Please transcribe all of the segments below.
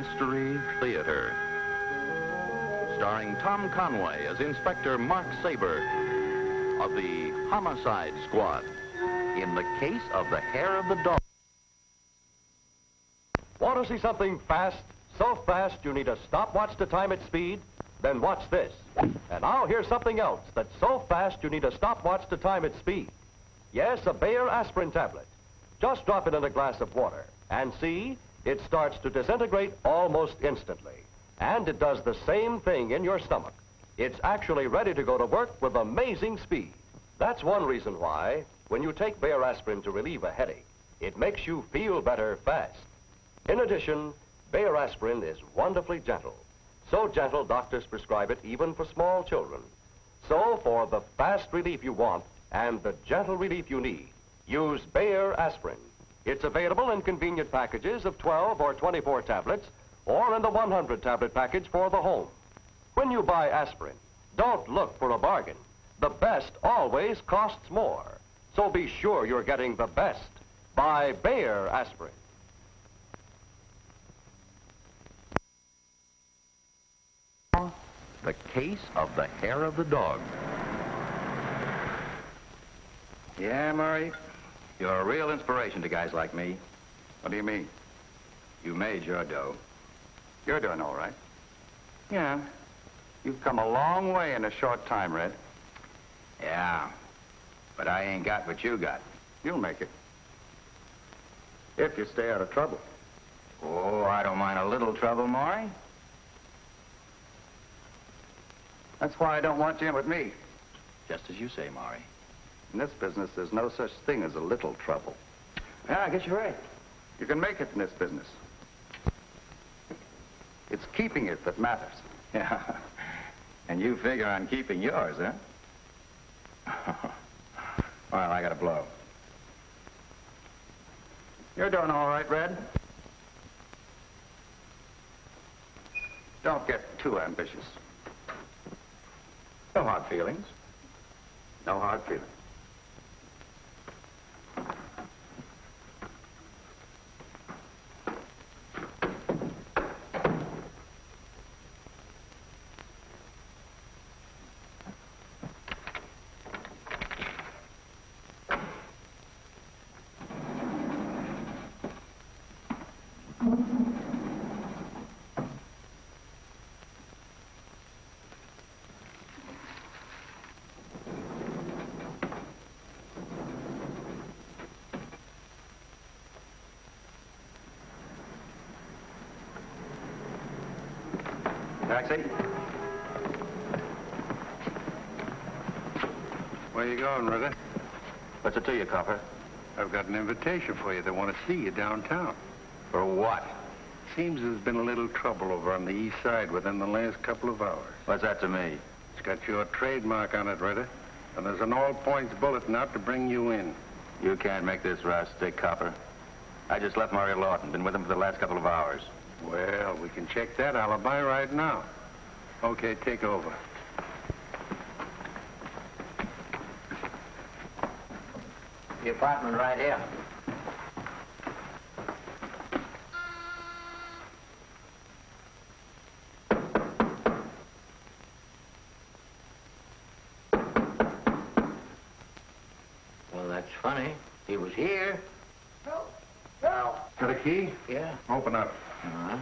Mystery Theater. Starring Tom Conway as Inspector Mark Saber of the Homicide Squad in the case of the hair of the dog. Want to see something fast? So fast you need a stopwatch to time its speed? Then watch this. And now here's something else that's so fast you need a stopwatch to time its speed. Yes, a Bayer aspirin tablet. Just drop it in a glass of water and see, it starts to disintegrate almost instantly. And it does the same thing in your stomach. It's actually ready to go to work with amazing speed. That's one reason why, when you take Bayer aspirin to relieve a headache, it makes you feel better fast. In addition, Bayer aspirin is wonderfully gentle. So gentle, doctors prescribe it even for small children. So, for the fast relief you want and the gentle relief you need, use Bayer aspirin. It's available in convenient packages of 12 or 24 tablets, or in the 100-tablet package for the home. When you buy aspirin, don't look for a bargain. The best always costs more. So be sure you're getting the best. Buy Bayer aspirin. The case of the hair of the dog. Yeah, Murray? You're a real inspiration to guys like me. What do you mean? You made your dough. You're doing all right. Yeah. You've come a long way in a short time, Red. Yeah. But I ain't got what you got. You'll make it. If you stay out of trouble. Oh, I don't mind a little trouble, Maury. That's why I don't want you in with me. Just as you say, Maury. In this business, there's no such thing as a little trouble. Yeah, I guess you're right. You can make it in this business. It's keeping it that matters. Yeah. And you figure on keeping yours, huh? Well, I gotta blow. You're doing all right, Red. Don't get too ambitious. No hard feelings. No hard feelings. Taxi? Where you going, Ritter? What's it to you, copper? I've got an invitation for you. They want to see you downtown. For what? Seems there's been a little trouble over on the east side within the last couple of hours. What's that to me? It's got your trademark on it, Ritter. And there's an all-points bulletin out to bring you in. You can't make this route stick, copper. I just left Murray Lawton. Been with him for the last couple of hours. Well, we can check that alibi right now. Okay, take over. The apartment right here. Well, that's funny. He was here. Got a key? Yeah. Open up. Uh-huh.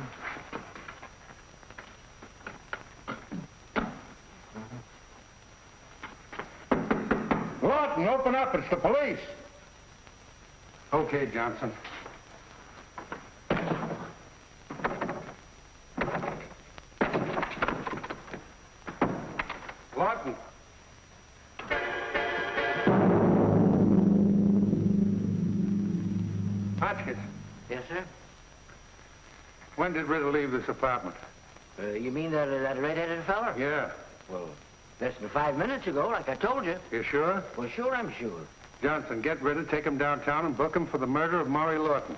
Lawton, open up. It's the police. Okay, Johnson. Lawton. Hotchkiss, Yes, sir? when did Ritter leave this apartment? You mean that red-headed fella? Yeah. Well, less than 5 minutes ago, like I told you. You sure? Well, sure, I'm sure. Johnson, get Ritter, take him downtown, and book him for the murder of Maury Lawton.